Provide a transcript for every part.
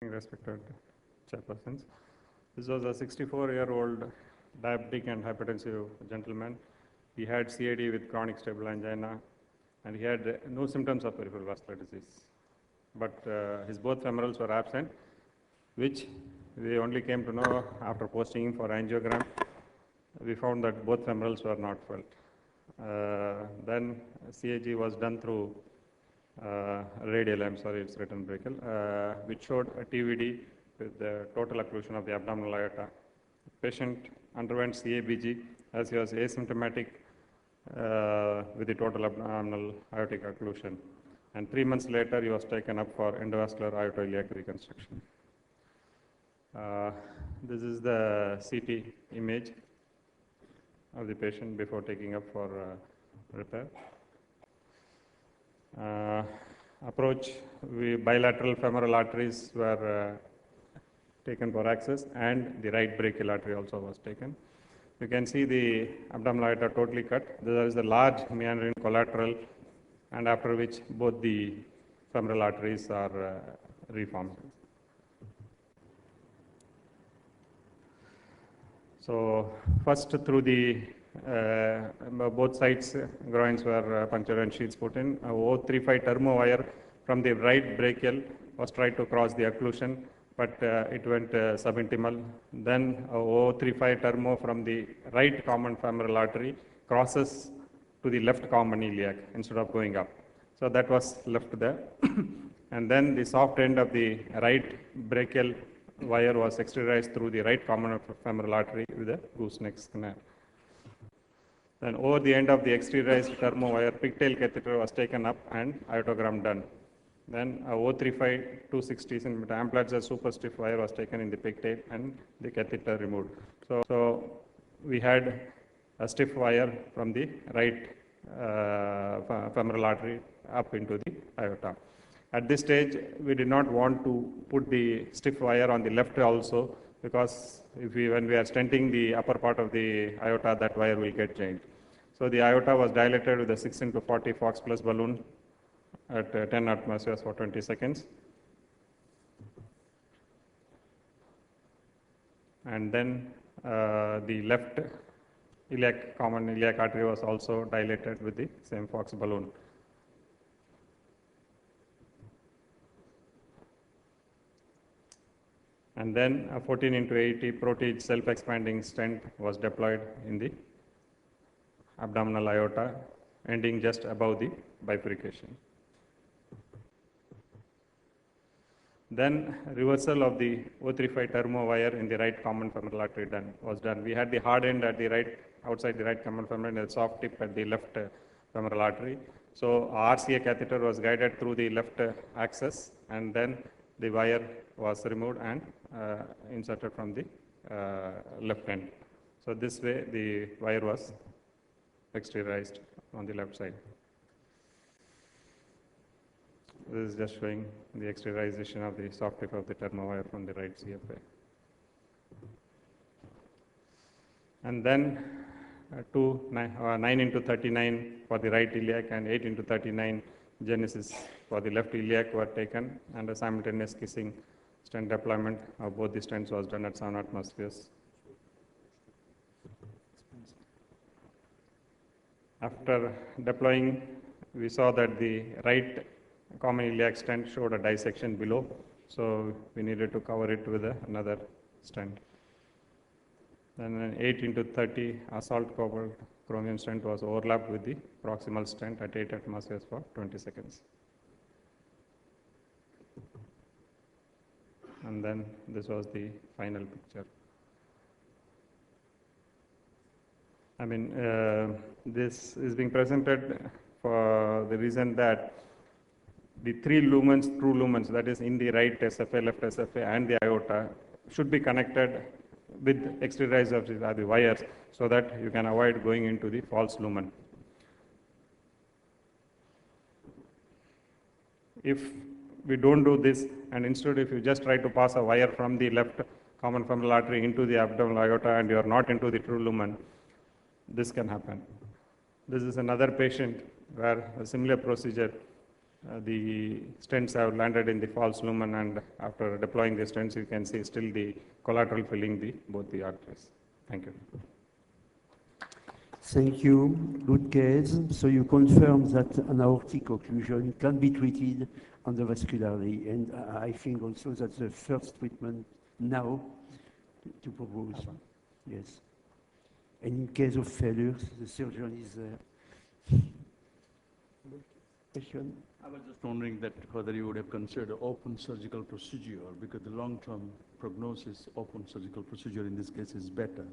Respected chairpersons. This was a 64-year-old diabetic and hypertensive gentleman. He had CAD with chronic stable angina, and he had no symptoms of peripheral vascular disease. But his both femorals were absent, which we only came to know after posting him for angiogram. We found that both femorals were not felt. Then CAG was done through radial, I'm sorry, it's written brachial, which showed a TVD with the total occlusion of the abdominal aorta. The patient underwent CABG as he was asymptomatic with the total abdominal aortic occlusion. And 3 months later, he was taken up for endovascular aortoiliac reconstruction. This is the CT image of the patient before taking up for repair. Approach, bilateral femoral arteries were taken for access, and the right brachial artery also was taken. You can see the abdominal aorta totally cut. There is a large meandering collateral, and after which both the femoral arteries are reformed. So first, through the both sides groins were punctured and sheets put in. A 035 termo wire from the right brachial was tried to cross the occlusion, but it went subintimal. Then a 035 termo from the right common femoral artery crosses to the left common iliac instead of going up. So that was left there. And then the soft end of the right brachial wire was exteriorized through the right common femoral artery with a gooseneck snare. Then over the end of the exteriorized termo wire, pigtail catheter was taken up and aortogram done. Then a 035 260 cm amplatzer super stiff wire was taken in the pigtail and the catheter removed. So we had a stiff wire from the right femoral artery up into the aorta. At this stage, we did not want to put the stiff wire on the left also, because when we are stenting the upper part of the aorta, that wire will get changed. So the aorta was dilated with a 6x40 Fox plus balloon at 10 atmospheres for 20 seconds. And then the left common iliac artery was also dilated with the same Fox balloon. And then a 14x80 Proteage self-expanding stent was deployed in the abdominal aorta, ending just above the bifurcation. Then reversal of the 035 termo wire in the right common femoral artery was done. We had the hard end at the right, outside the right common femoral, and the soft tip at the left femoral artery. So RCA catheter was guided through the left axis, and then the wire was removed and inserted from the left end. So this way the wire was exteriorized on the left side. This is just showing the exteriorization of the soft tip of the termo wire from the right CFA. And then 9x39 for the right iliac and 8x39 genesis for the left iliac were taken, and a simultaneous kissing stent deployment of both the stents was done at 7 atmospheres. After deploying, we saw that the right common iliac stent showed a dissection below, so we needed to cover it with another stent. Then an 8x30 assault covered chromium stent was overlapped with the proximal stent at 8 atmospheres for 20 seconds. And then this was the final picture. I mean, this is being presented for the reason that the 3 lumens, true lumens, that is in the right SFA, left SFA, and the aorta, should be connected with exteriorized of the wires, so that you can avoid going into the false lumen. If we don't do this, and instead if you just try to pass a wire from the left common femoral artery into the abdominal aorta and you are not into the true lumen, this can happen. This is another patient where a similar procedure The stents have landed in the false lumen, and after deploying the stents, you can see still the collateral filling both the arteries. Thank you. Thank you. Good case. So you confirm that an aortic occlusion can be treated endovascularly, and I think also that's the first treatment now to propose. Yes. And in case of failures, the surgeon is there. Question? I was just wondering that whether you would have considered open surgical procedure, because the long-term prognosis, open surgical procedure in this case is better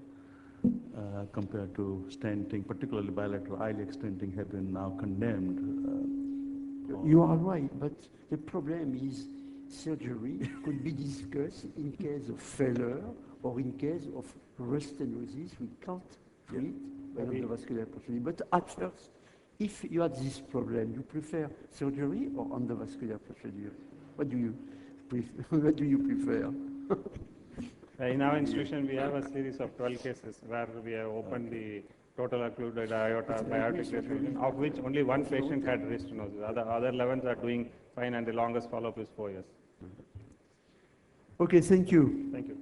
compared to stenting, particularly bilateral iliac stenting have been now condemned. You are right, but the problem is surgery could be discussed in case of failure or in case of restenosis. We can't treat by endovascular procedure. But at first, if you had this problem, you prefer surgery or endovascular procedure? What do you prefer? What do you prefer? In our institution, we have a series of 12 cases where we have opened the total occluded aorta by aortic restriction, of which only one patient had restenosis. Other 11 are doing fine, and the longest follow-up is 4 years. Okay, thank you. Thank you.